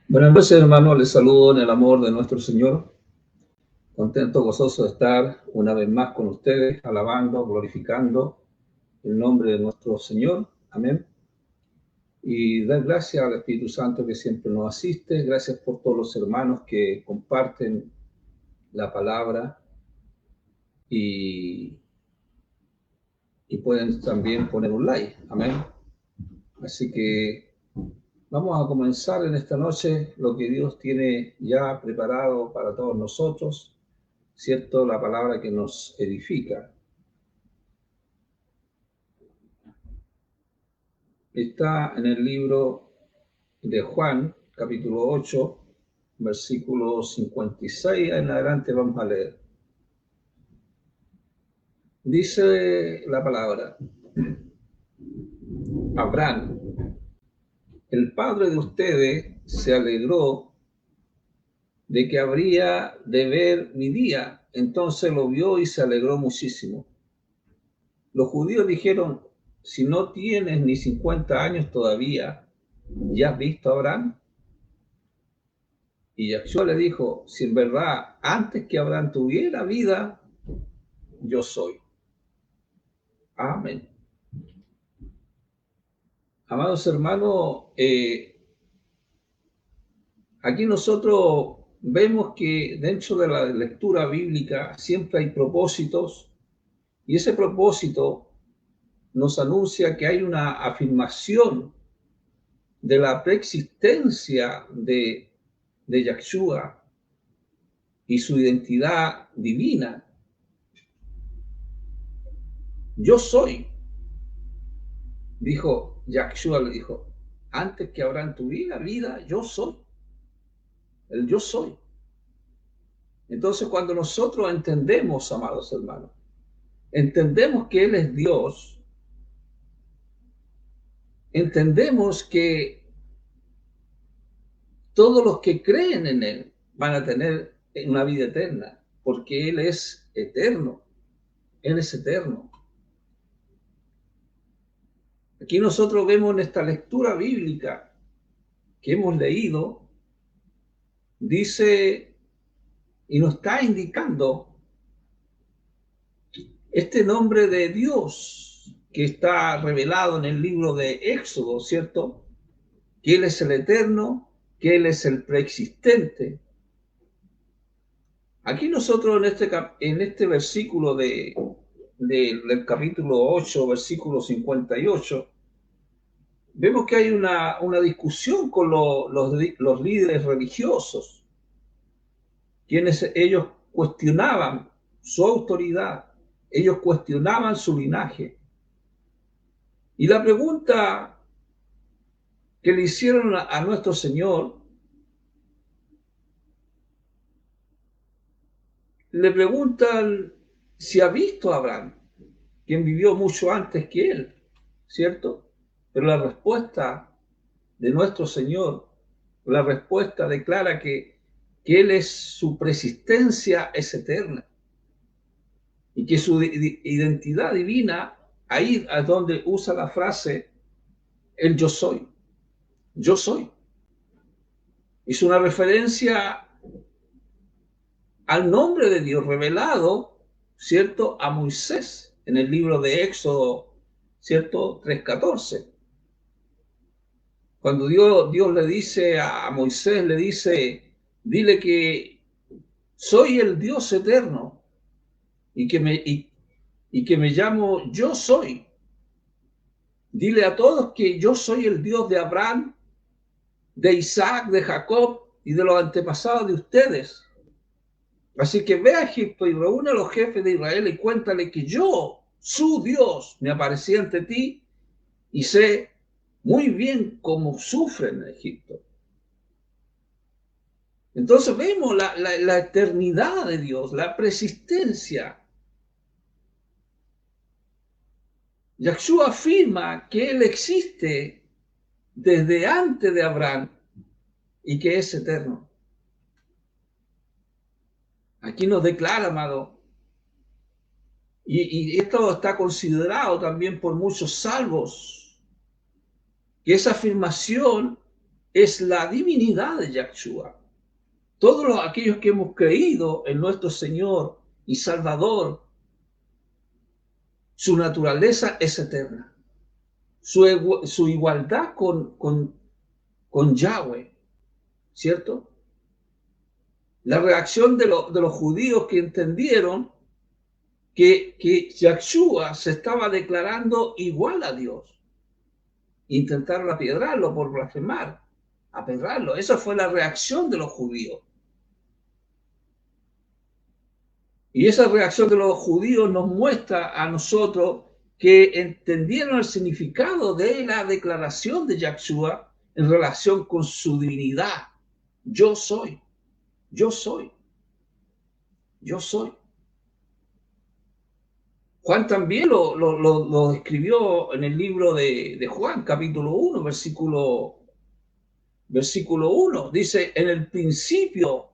Buenas noches, hermanos. Les saludo en el amor de nuestro Señor. Contento, gozoso de estar una vez más con ustedes, alabando, glorificando el nombre de nuestro Señor. Amén. Y dar gracias al Espíritu Santo que siempre nos asiste. Gracias por todos los hermanos que comparten la palabra y pueden también poner un like. Amén. Así que vamos a comenzar en esta noche lo que Dios tiene ya preparado para todos nosotros. ¿Cierto? La palabra que nos edifica. Está en el libro de Juan, capítulo 8, versículo 56 en adelante vamos a leer. Dice la palabra: Abraham, el padre de ustedes, se alegró de que habría de ver mi día. Entonces lo vio y se alegró muchísimo. Los judíos dijeron: si no tienes ni 50 años todavía, ¿ya has visto a Abraham? Y Yahshua le dijo: si en verdad antes que Abraham tuviera vida, yo soy. Amén. Amados hermanos, aquí nosotros vemos que dentro de la lectura bíblica siempre hay propósitos, y ese propósito nos anuncia que hay una afirmación de la preexistencia de Yahshua y su identidad divina. Yo soy, dijo Yahshua, le dijo, antes que Abraham tuviera vida, yo soy. El yo soy. Entonces, cuando nosotros entendemos, amados hermanos, entendemos que Él es Dios, entendemos que todos los que creen en Él van a tener una vida eterna, porque Él es eterno. Él es eterno. Aquí nosotros vemos en esta lectura bíblica que hemos leído, dice y nos está indicando este nombre de Dios que está revelado en el libro de Éxodo, ¿cierto? Que Él es el eterno, que Él es el preexistente. Aquí nosotros en este versículo del capítulo 8, versículo 58, vemos que hay una discusión con los líderes religiosos. quienes ellos cuestionaban su autoridad, ellos cuestionaban su linaje. Y la pregunta que le hicieron a nuestro Señor, le preguntan si ha visto a Abraham, quien vivió mucho antes que él, ¿cierto? Pero la respuesta de nuestro Señor, la respuesta declara que Él es, su persistencia es eterna y que su identidad divina, ahí es donde usa la frase, el yo soy. Yo soy. Es una referencia al nombre de Dios revelado, ¿cierto?, a Moisés en el libro de Éxodo, ¿cierto?, 3:14. Cuando Dios le dice a Moisés, le dice, dile que soy el Dios eterno y que me llamo yo soy. Dile a todos que yo soy el Dios de Abraham, de Isaac, de Jacob y de los antepasados de ustedes. Así que ve a Egipto y reúne a los jefes de Israel y cuéntale que yo, su Dios, me aparecí ante ti y sé muy bien cómo sufren en Egipto. Entonces vemos la eternidad de Dios, la persistencia. Yahshua afirma que Él existe desde antes de Abraham y que es eterno. Aquí nos declara, amado, y esto está considerado también por muchos salvos, que esa afirmación es la divinidad de Yahshua. Todos aquellos que hemos creído en nuestro Señor y Salvador, su naturaleza es eterna. Su igualdad con Yahweh, ¿cierto? La reacción de los judíos que entendieron que Yahshua se estaba declarando igual a Dios. Intentaron apiedrarlo por blasfemar, apedrearlo. Esa fue la reacción de los judíos. Y esa reacción de los judíos nos muestra a nosotros que entendieron el significado de la declaración de Yahshua en relación con su divinidad. Yo soy, yo soy, yo soy. Juan también lo escribió en el libro de Juan, capítulo 1, versículo 1. Dice, en el principio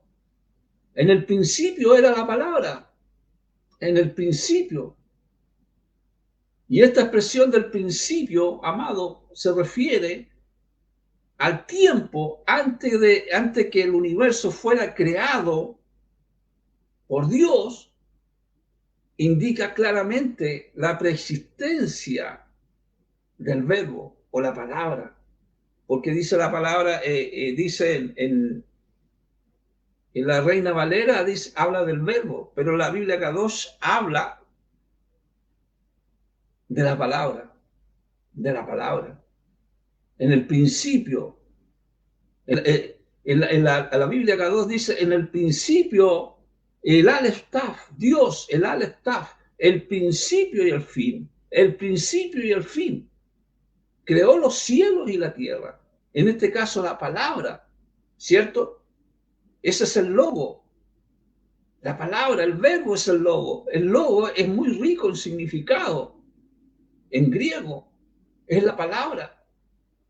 era la palabra, en el principio. Y esta expresión del principio, amado, se refiere al tiempo antes que el universo fuera creado por Dios. Indica claramente la preexistencia del verbo o la palabra, porque dice la palabra, dice en la Reina Valera, habla del verbo, pero la Biblia Kadosh habla de la palabra, de la palabra. En el principio, en la Biblia Kadosh dice, en el principio, el Aleph Taf, Dios, el Aleph Taf, el principio y el fin, el principio y el fin. Creó los cielos y la tierra. En este caso, la palabra, ¿cierto? Ese es el logo. La palabra, el verbo es el logo. El logo es muy rico en significado. En griego, es la palabra.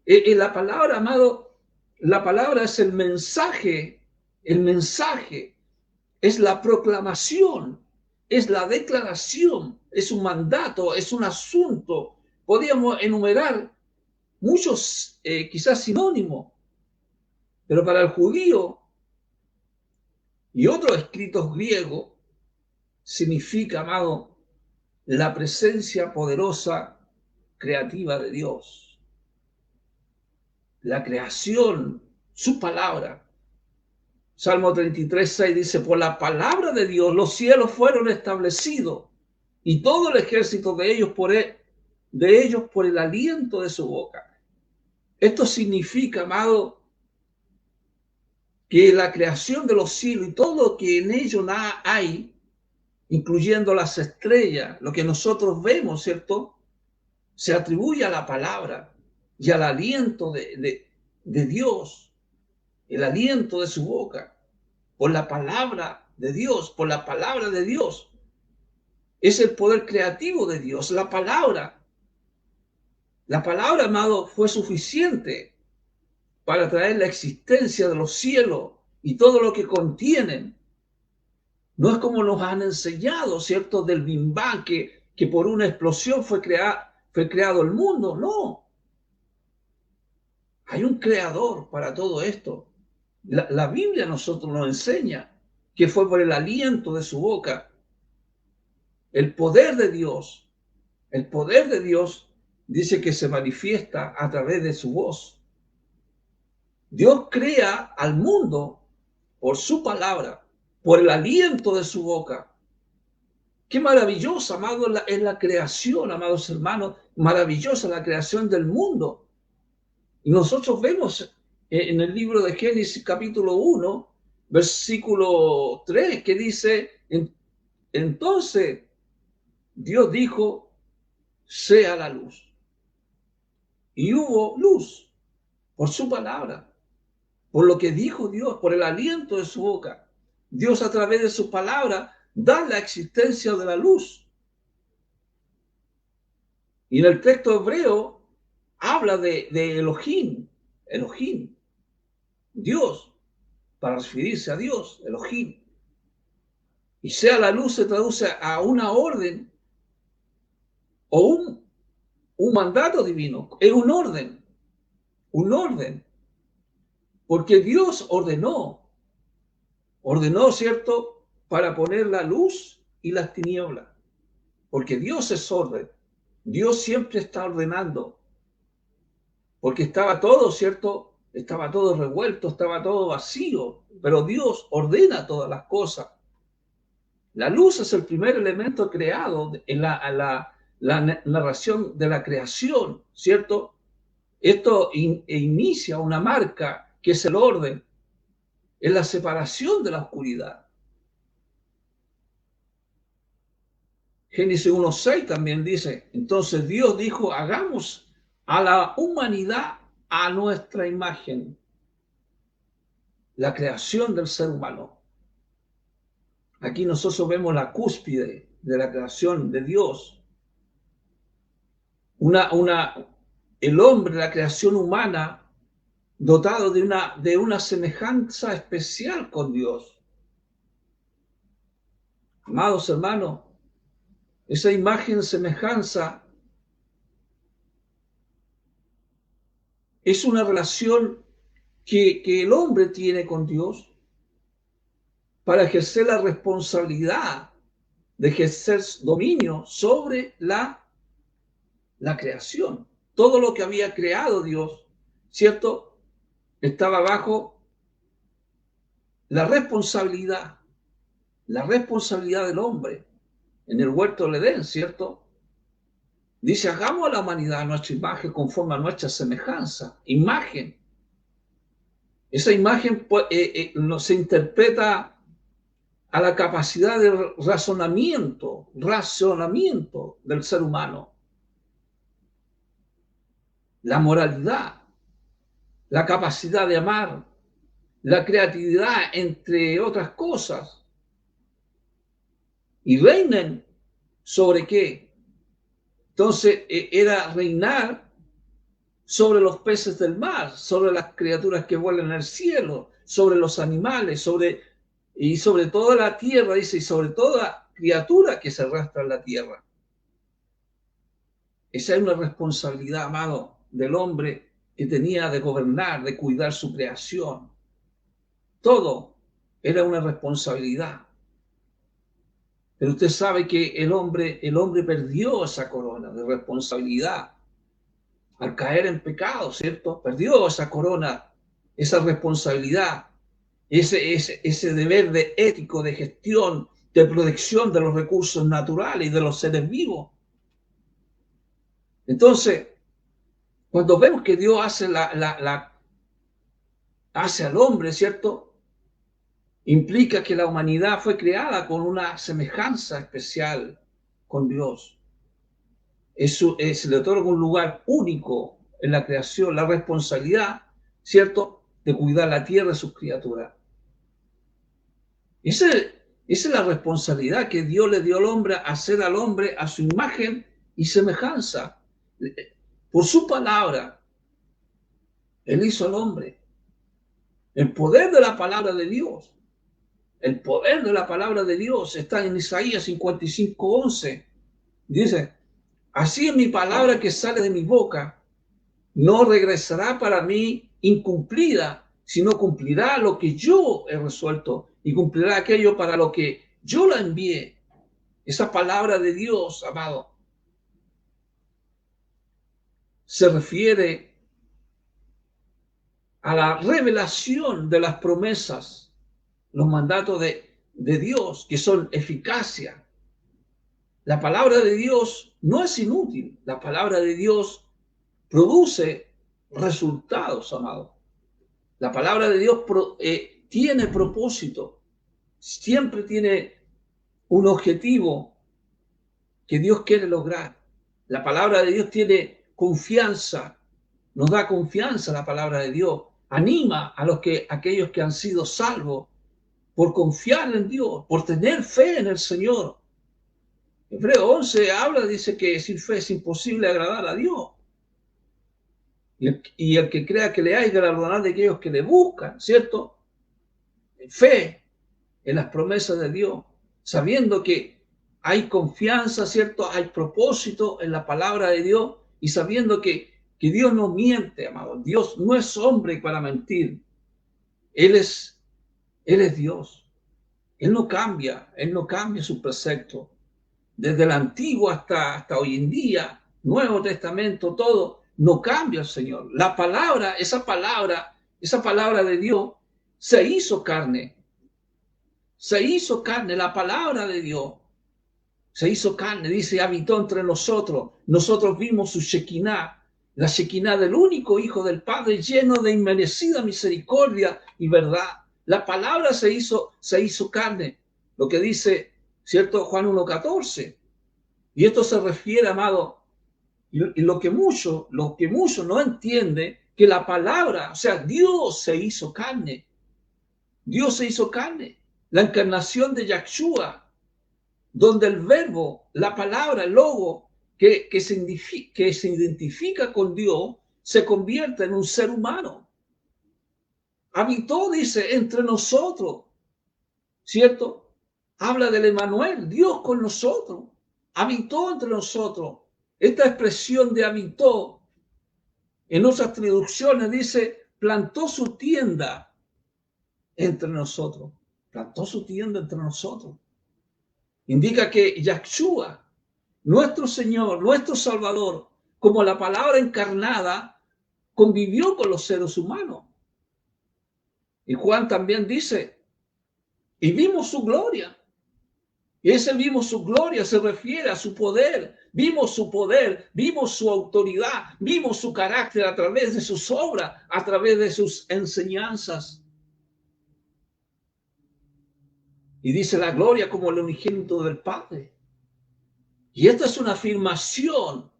La palabra, amado, la palabra es el mensaje, es la proclamación, es la declaración, es un mandato, es un asunto. Podríamos enumerar muchos quizás sinónimos, pero para el judío y otros escritos griegos significa, amado, la presencia poderosa creativa de Dios. La creación, su palabra. Salmo 33:6 dice, por la palabra de Dios los cielos fueron establecidos y todo el ejército de ellos por el aliento de su boca. Esto significa, amado, que la creación de los cielos y todo lo que en ellos hay, incluyendo las estrellas, lo que nosotros vemos, ¿cierto?, se atribuye a la palabra y al aliento de Dios, el aliento de su boca, por la palabra de Dios, por la palabra de Dios. Es el poder creativo de Dios, la palabra. La palabra, amado, fue suficiente para traer la existencia de los cielos y todo lo que contienen. No es como nos han enseñado, ¿cierto?, del Big Bang, que por una explosión fue creado el mundo. No. Hay un creador para todo esto. La Biblia a nosotros nos enseña que fue por el aliento de su boca. El poder de Dios dice que se manifiesta a través de su voz. Dios crea al mundo por su palabra, por el aliento de su boca. Qué maravillosa, amado, es la creación, amados hermanos, maravillosa la creación del mundo. Y nosotros vemos en el libro de Génesis capítulo 1, versículo 3, que dice, entonces Dios dijo, sea la luz. Y hubo luz por su palabra, por lo que dijo Dios, por el aliento de su boca. Dios a través de su palabra da la existencia de la luz. Y en el texto hebreo habla de Elohim, Dios, para referirse a Dios, Elohim. Y sea la luz se traduce a una orden o un mandato divino, es un orden, porque Dios ordenó, ¿cierto?, para poner la luz y las tinieblas, porque Dios es orden, Dios siempre está ordenando, porque estaba todo, ¿cierto?, estaba todo revuelto, estaba todo vacío, pero Dios ordena todas las cosas. La luz es el primer elemento creado en la narración de la creación, ¿cierto? Esto inicia una marca que es el orden, es la separación de la oscuridad. Génesis 1:6 también dice, entonces Dios dijo, hagamos a la humanidad a nuestra imagen, la creación del ser humano. Aquí nosotros vemos la cúspide de la creación de Dios. El hombre, la creación humana, dotado de una semejanza especial con Dios. Amados hermanos, esa imagen, semejanza, es una relación que el hombre tiene con Dios para ejercer la responsabilidad de ejercer dominio sobre la creación. Todo lo que había creado Dios, ¿cierto?, estaba bajo la responsabilidad del hombre en el huerto del Edén, ¿cierto? Dice, hagamos a la humanidad a nuestra imagen conforme a nuestra semejanza. Imagen. Esa imagen se interpreta a la capacidad de razonamiento del ser humano. La moralidad, la capacidad de amar, la creatividad, entre otras cosas. ¿Y reinan sobre qué? Entonces era reinar sobre los peces del mar, sobre las criaturas que vuelan en el cielo, sobre los animales, y sobre toda la tierra, dice, y sobre toda criatura que se arrastra en la tierra. Esa es una responsabilidad, amado, del hombre que tenía de gobernar, de cuidar su creación. Todo era una responsabilidad. Pero usted sabe que el hombre perdió esa corona de responsabilidad al caer en pecado, ¿cierto? Perdió esa corona, esa responsabilidad, ese deber de ético, de gestión, de protección de los recursos naturales y de los seres vivos. Entonces, cuando vemos que Dios hace al hombre, ¿cierto?, implica que la humanidad fue creada con una semejanza especial con Dios. Se le otorga un lugar único en la creación, la responsabilidad, ¿cierto?, de cuidar la tierra y sus criaturas. Esa es la responsabilidad que Dios le dio al hombre, hacer al hombre a su imagen y semejanza. Por su palabra, Él hizo al hombre. El poder de la palabra de Dios. El poder de la palabra de Dios está en Isaías 55:11. Dice, así es mi palabra que sale de mi boca. No regresará para mí incumplida, sino cumplirá lo que yo he resuelto y cumplirá aquello para lo que yo la envié. Esa palabra de Dios, amado, se refiere a la revelación de las promesas, los mandatos de Dios, que son eficacia. La palabra de Dios no es inútil. La palabra de Dios produce resultados, amado. La palabra de Dios tiene propósito. Siempre tiene un objetivo que Dios quiere lograr. La palabra de Dios tiene confianza. Nos da confianza la palabra de Dios. Anima a aquellos que han sido salvos por confiar en Dios, por tener fe en el Señor. Hebreo 11 dice que sin fe es imposible agradar a Dios. Y el que crea que le hay galardonado de aquellos que le buscan, ¿cierto? Fe en las promesas de Dios, sabiendo que hay confianza, ¿cierto? Hay propósito en la palabra de Dios y sabiendo que Dios no miente, amado. Dios no es hombre para mentir. Él es Dios. Él no cambia su precepto. Desde el Antiguo hasta hoy en día, Nuevo Testamento, todo, no cambia el Señor. La palabra, esa palabra de Dios se hizo carne. Se hizo carne, la palabra de Dios se hizo carne, dice, habitó entre nosotros. Nosotros vimos su Shekinah, la Shekinah del único Hijo del Padre, lleno de inmerecida misericordia y verdad. La palabra se hizo carne, lo que dice, ¿cierto? Juan 1:14. Y esto se refiere, amado, y lo que muchos no entienden, que la palabra, o sea, Dios se hizo carne. Dios se hizo carne. La encarnación de Yahshua, donde el verbo, la palabra, el logo, que se identifica con Dios, se convierte en un ser humano. Habitó, dice, entre nosotros, ¿cierto? Habla del Emmanuel, Dios con nosotros. Habitó entre nosotros. Esta expresión de habitó, en otras traducciones dice, plantó su tienda entre nosotros. Plantó su tienda entre nosotros. Indica que Yahshua, nuestro Señor, nuestro Salvador, como la palabra encarnada, convivió con los seres humanos. Y Juan también dice, y vimos su gloria. Y ese vimos su gloria se refiere a su poder. Vimos su poder, vimos su autoridad, vimos su carácter a través de sus obras, a través de sus enseñanzas. Y dice la gloria como el unigénito del Padre. Y esta es una afirmación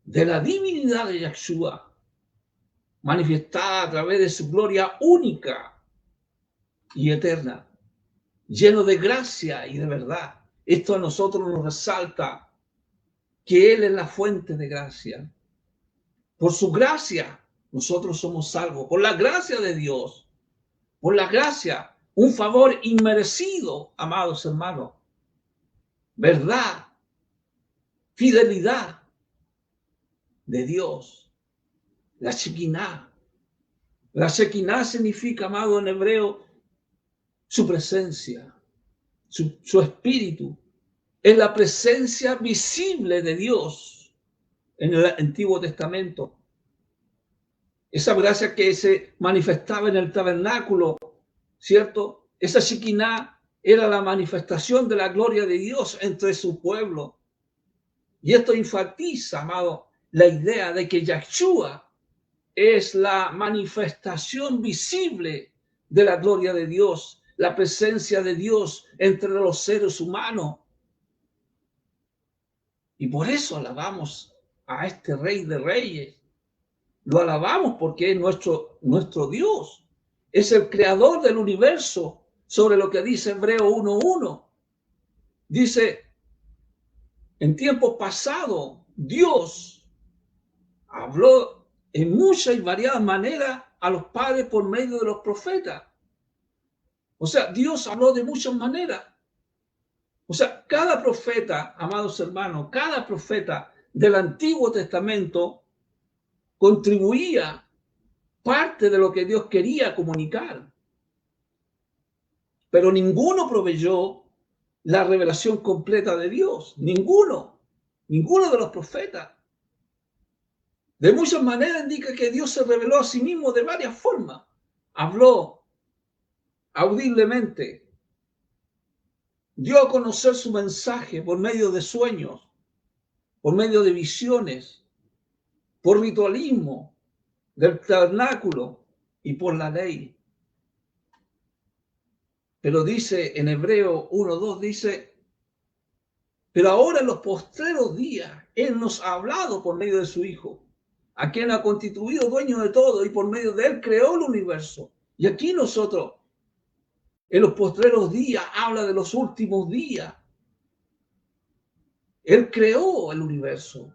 de la divinidad de Yahshua, manifestada a través de su gloria única y eterna, lleno de gracia y de verdad. Esto a nosotros nos resalta que Él es la fuente de gracia. Por su gracia, nosotros somos salvos. Por la gracia de Dios, por la gracia, un favor inmerecido, amados hermanos. Verdad, fidelidad de Dios. La Shekinah. La Shekinah significa, amado, en hebreo, su presencia, su espíritu. Es la presencia visible de Dios en el Antiguo Testamento. Esa gracia que se manifestaba en el tabernáculo, ¿cierto? Esa Shekinah era la manifestación de la gloria de Dios entre su pueblo. Y esto enfatiza, amado, la idea de que Yahshua es la manifestación visible de la gloria de Dios, la presencia de Dios entre los seres humanos. Y por eso alabamos a este Rey de Reyes. Lo alabamos porque es nuestro Dios. Es el creador del universo, sobre lo que dice Hebreo 1:1. Dice, en tiempos pasados, Dios habló en muchas y variadas maneras a los padres por medio de los profetas. O sea, Dios habló de muchas maneras. O sea, cada profeta, amados hermanos, cada profeta del Antiguo Testamento contribuía parte de lo que Dios quería comunicar. Pero ninguno proveyó la revelación completa de Dios. Ninguno de los profetas. De muchas maneras indica que Dios se reveló a sí mismo de varias formas. Habló audiblemente, dio a conocer su mensaje por medio de sueños, por medio de visiones, por ritualismo, del tabernáculo y por la ley. Pero dice en Hebreo 1:2, dice, pero ahora en los postreros días, Él nos ha hablado por medio de su Hijo, a quien ha constituido dueño de todo y por medio de Él creó el universo. Y aquí nosotros, en los postreros días, habla de los últimos días. Él creó el universo.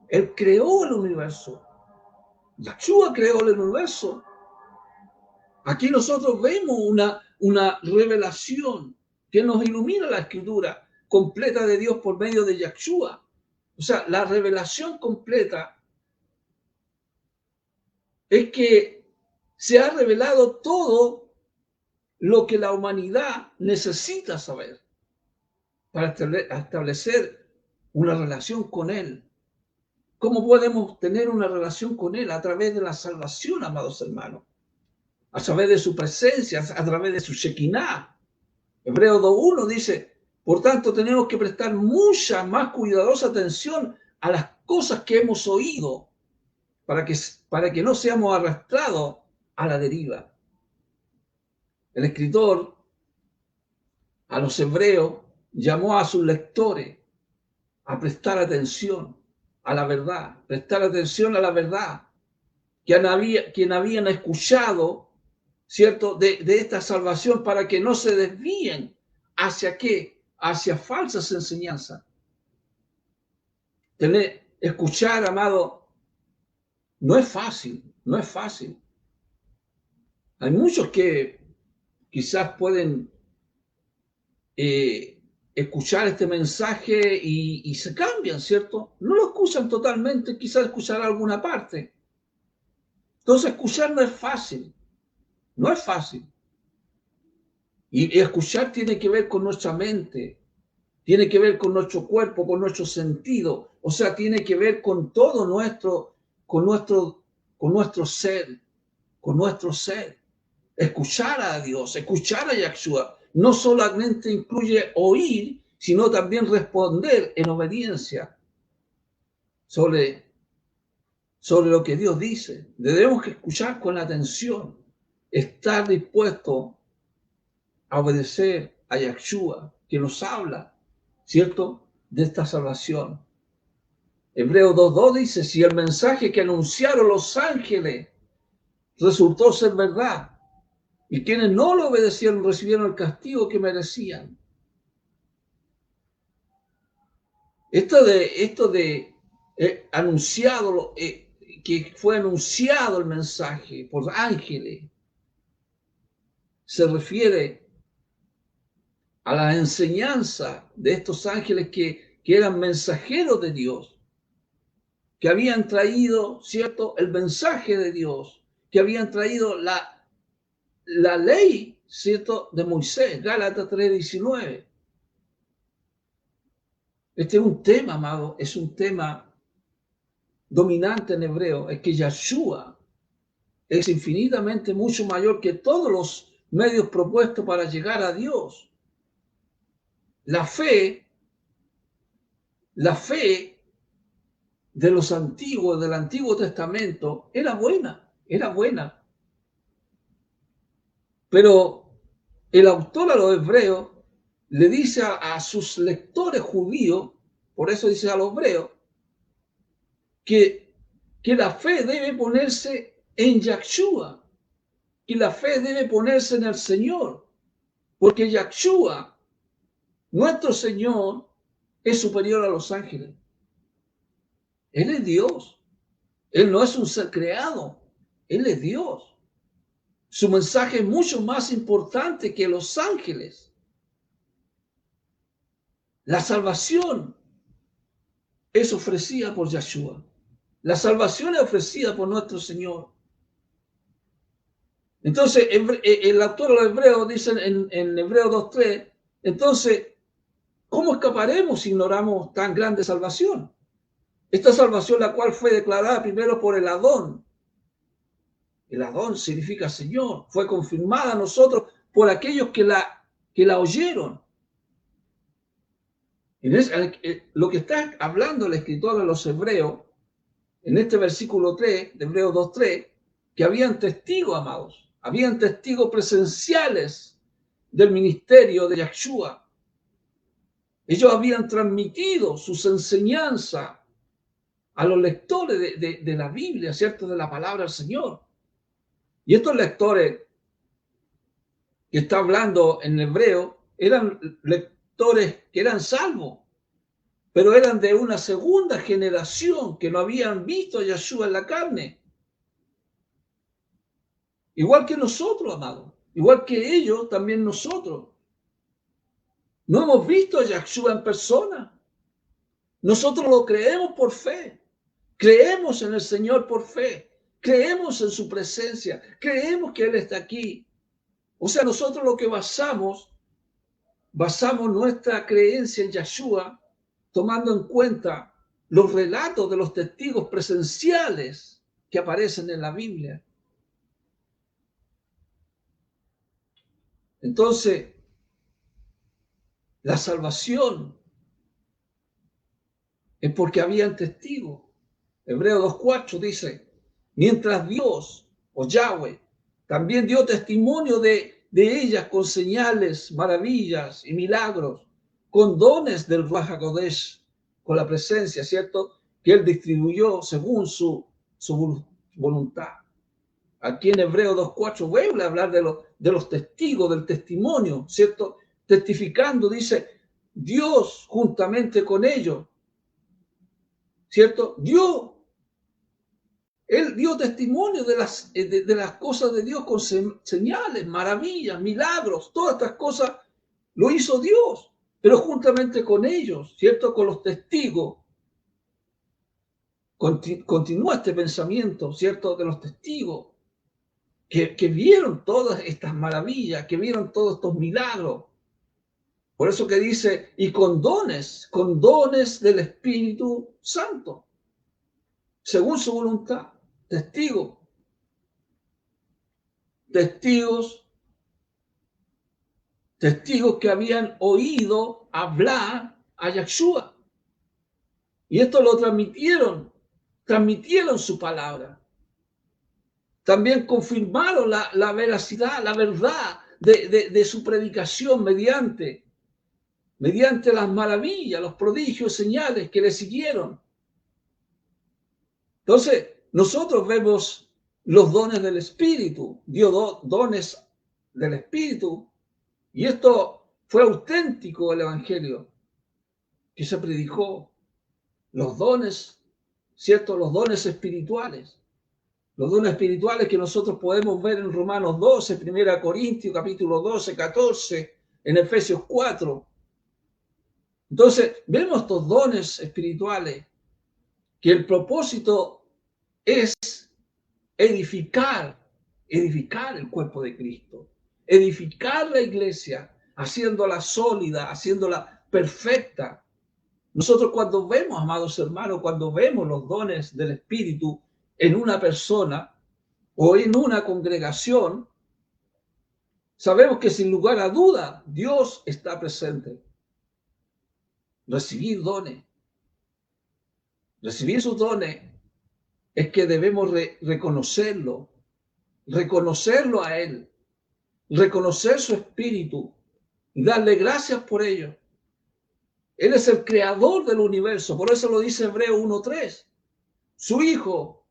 Él creó el universo. Yahshua creó el universo. Aquí nosotros vemos una revelación que nos ilumina la escritura completa de Dios por medio de Yahshua. O sea, la revelación completa es que se ha revelado todo lo que la humanidad necesita saber para establecer una relación con Él. ¿Cómo podemos tener una relación con Él? A través de la salvación, amados hermanos. A través de su presencia, a través de su Shekinah. Hebreo 2:1 dice, por tanto tenemos que prestar mucha más cuidadosa atención a las cosas que hemos oído para que no seamos arrastrados a la deriva. El escritor a los hebreos llamó a sus lectores a prestar atención a la verdad, prestar atención a la verdad, quien habían escuchado, ¿cierto?, de esta salvación para que no se desvíen hacia qué, hacia falsas enseñanzas. Escuchar, amado, no es fácil, no es fácil. Hay muchos que quizás pueden escuchar este mensaje y se cambian, ¿cierto? No lo escuchan totalmente, quizás escucharán alguna parte. Entonces, escuchar no es fácil, no es fácil. Y escuchar tiene que ver con nuestra mente, tiene que ver con nuestro cuerpo, con nuestro sentido, o sea, tiene que ver con todo con nuestro ser, con nuestro ser. Escuchar a Dios, escuchar a Yahshua, no solamente incluye oír, sino también responder en obediencia sobre lo que Dios dice. Debemos que escuchar con atención, estar dispuesto a obedecer a Yahshua, que nos habla, ¿cierto?, de esta salvación. Hebreo 2:2 dice, si el mensaje que anunciaron los ángeles resultó ser verdad, y quienes no lo obedecieron recibieron el castigo que merecían. Esto de anunciado, que fue anunciado el mensaje por ángeles, se refiere a la enseñanza de estos ángeles que eran mensajeros de Dios, que habían traído, ¿cierto?, el mensaje de Dios, que habían traído la ley, ¿cierto?, de Moisés, Gálatas 3:19. Este es un tema, amado, es un tema dominante en hebreo, es que Yahshua es infinitamente mucho mayor que todos los medios propuestos para llegar a Dios. La fe de los antiguos, del Antiguo Testamento, era buena, era buena. Pero el autor a los hebreos le dice a sus lectores judíos, por eso dice a los hebreos, que la fe debe ponerse en Yahshua, y la fe debe ponerse en el Señor, porque Yahshua, nuestro Señor, es superior a los ángeles. Él es Dios. Él no es un ser creado. Él es Dios. Su mensaje es mucho más importante que los ángeles. La salvación es ofrecida por Yahshua. La salvación es ofrecida por nuestro Señor. Entonces, el autor de los Hebreos dice en Hebreos 2:3, entonces, ¿cómo escaparemos si ignoramos tan grande salvación? Esta salvación, la cual fue declarada primero por el Adón. El Adón significa Señor. Fue confirmada a nosotros por aquellos que la oyeron. Lo que está hablando el escritor de los Hebreos, en este versículo 3, de Hebreos 2:3, que habían testigos, amados. Habían testigos presenciales del ministerio de Yahshua. Ellos habían transmitido sus enseñanzas a los lectores de la Biblia, ¿cierto? De la palabra del Señor. Y estos lectores que está hablando en hebreo eran lectores que eran salvos, pero eran de una segunda generación que no habían visto a Yahshua en la carne. Igual que nosotros, amados. Igual que ellos, también nosotros. No hemos visto a Yahshua en persona. Nosotros lo creemos por fe. Creemos en el Señor por fe. Creemos en su presencia. Creemos que Él está aquí. O sea, nosotros lo que basamos nuestra creencia en Yahshua tomando en cuenta los relatos de los testigos presenciales que aparecen en la Biblia. Entonces, la salvación es porque habían testigos. Hebreos 2:4 dice, mientras Dios o Yahweh también dio testimonio de ellas con señales, maravillas y milagros, con dones del Ruach HaKodesh, con la presencia, ¿cierto? Que Él distribuyó según su voluntad. Aquí en Hebreos 2:4 vuelve a hablar de los testigos, del testimonio, ¿cierto? Testificando, dice, Dios juntamente con ellos, ¿cierto? Él dio testimonio de las cosas de Dios con señales, maravillas, milagros, todas estas cosas lo hizo Dios, pero juntamente con ellos, ¿cierto? Con los testigos. Continúa este pensamiento, ¿cierto? De los testigos que vieron todas estas maravillas, que vieron todos estos milagros. Por eso que dice, y con dones del Espíritu Santo, según su voluntad. Testigos que habían oído hablar a Yahshua. Y esto lo transmitieron su palabra. También confirmaron la veracidad, la verdad de su predicación mediante las maravillas, los prodigios, señales que le siguieron. Entonces, nosotros vemos los dones del Espíritu, dio dones del Espíritu, y esto fue auténtico el Evangelio que se predicó, los dones, ¿cierto? Los dones espirituales que nosotros podemos ver en Romanos 12, 1 Corintios, capítulo 12, 14, en Efesios 4. Entonces, vemos estos dones espirituales que el propósito es edificar el cuerpo de Cristo, edificar la iglesia, haciéndola sólida, haciéndola perfecta. Nosotros cuando vemos, amados hermanos, cuando vemos los dones del Espíritu en una persona o en una congregación, sabemos que sin lugar a duda Dios está presente. Recibir sus dones es que debemos reconocerlo a Él, reconocer su espíritu y darle gracias por ello. Él es el creador del universo, por eso lo dice Hebreo 1:3. Su Hijo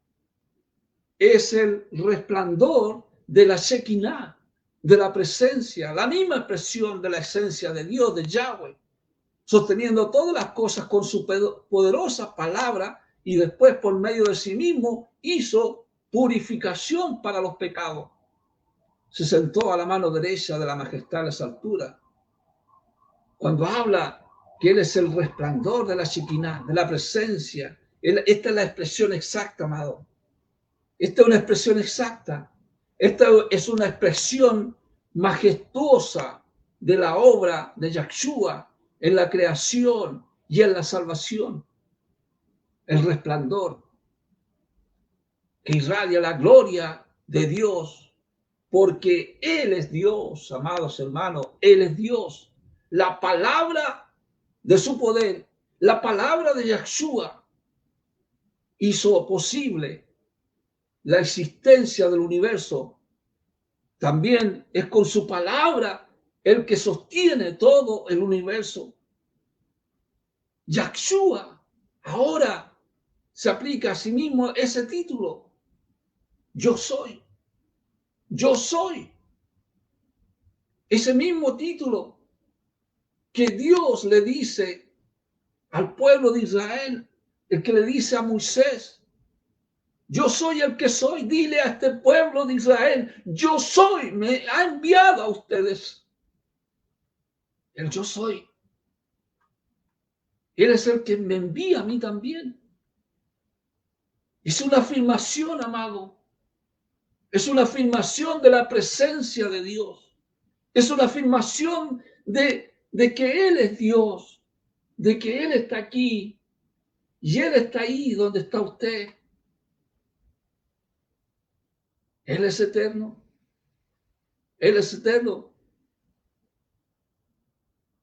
es el resplandor de la Shekinah, de la presencia, la misma expresión de la esencia de Dios, de Yahweh, sosteniendo todas las cosas con su poderosa palabra y después por medio de sí mismo hizo purificación para los pecados. Se sentó a la mano derecha de la majestad a esa altura. Cuando habla que Él es el resplandor de la Shekinah, de la presencia, esta es la expresión exacta, amado. Esta es una expresión exacta. Esta es una expresión majestuosa de la obra de Yahshua en la creación y en la salvación. El resplandor que irradia la gloria de Dios, porque Él es Dios, amados hermanos, Él es Dios. La palabra de su poder, la palabra de Yahshua hizo posible la existencia del universo. También es con su palabra el que sostiene todo el universo. Yahshua ahora se aplica a sí mismo ese título. Yo soy. Yo soy. Ese mismo título que Dios le dice al pueblo de Israel, el que le dice a Moisés, yo soy el que soy, dile a este pueblo de Israel, yo soy, me ha enviado a ustedes. El yo soy. Él es el que me envía a mí también. Es una afirmación, amado. Es una afirmación de la presencia de Dios. Es una afirmación de que Él es Dios, de que Él está aquí y Él está ahí donde está usted. Él es eterno. Él es eterno.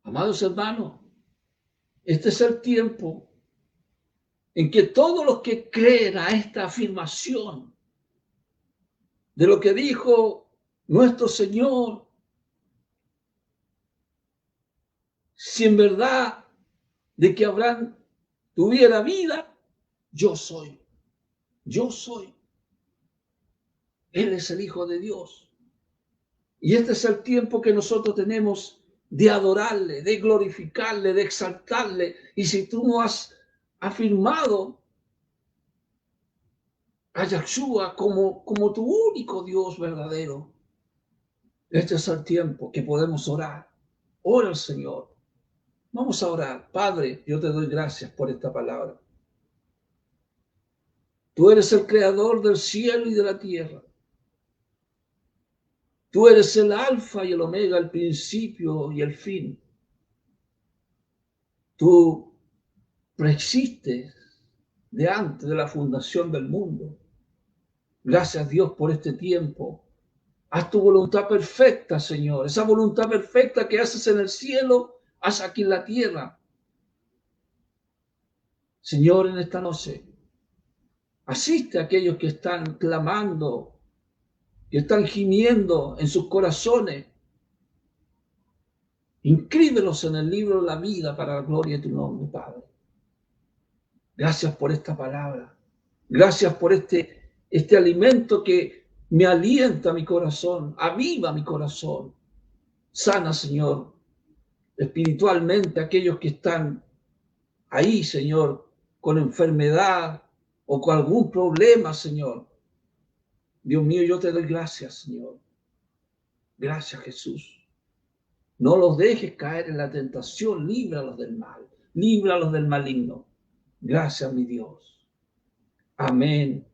Amados hermanos, este es el tiempo en que todos los que creen a esta afirmación de lo que dijo nuestro Señor, si en verdad de que Abraham tuviera vida, yo soy. Yo soy. Él es el Hijo de Dios. Y este es el tiempo que nosotros tenemos de adorarle, de glorificarle, de exaltarle. Y si tú no has afirmado a Yahshua como tu único Dios verdadero, este es el tiempo que podemos orar. Ora al Señor. Vamos a orar. Padre, yo te doy gracias por esta palabra. Tú eres el creador del cielo y de la tierra. Tú eres el alfa y el omega, el principio y el fin. Tú preexistes de antes de la fundación del mundo. Gracias, Dios, por este tiempo. Haz tu voluntad perfecta, Señor. Esa voluntad perfecta que haces en el cielo, haz aquí en la tierra. Señor, en esta noche, asiste a aquellos que están clamando, que están gimiendo en sus corazones. Inscríbelos en el libro de la vida para la gloria de tu nombre, Padre. Gracias por esta palabra. Gracias por este alimento que me alienta mi corazón, aviva mi corazón. Sana, Señor, espiritualmente a aquellos que están ahí, Señor, con enfermedad o con algún problema, Señor. Dios mío, yo te doy gracias, Señor. Gracias, Jesús. No los dejes caer en la tentación, líbralos del mal, líbralos del maligno. Gracias, mi Dios. Amén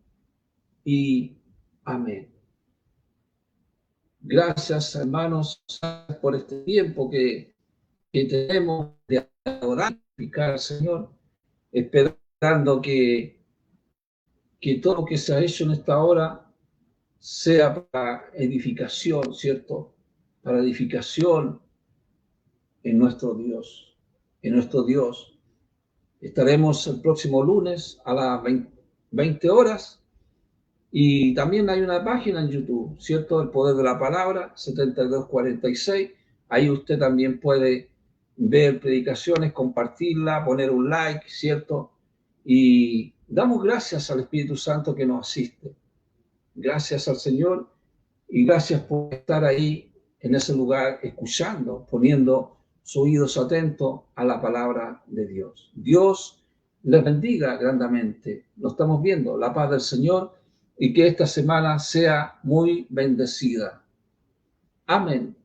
y amén. Gracias, hermanos, por este tiempo que tenemos de adorar y al Señor, esperando que todo lo que se ha hecho en esta hora sea para edificación, ¿cierto? Para edificación en nuestro Dios, en nuestro Dios. Estaremos el próximo lunes a las 20 horas Y también hay una página en YouTube, ¿cierto? El Poder de la Palabra, 7246. Ahí usted también puede ver predicaciones, compartirla, poner un like, ¿cierto? Y damos gracias al Espíritu Santo que nos asiste. Gracias al Señor y gracias por estar ahí en ese lugar escuchando, poniendo sus oídos atentos a la palabra de Dios. Dios les bendiga grandemente. Lo estamos viendo, la paz del Señor, y que esta semana sea muy bendecida. Amén.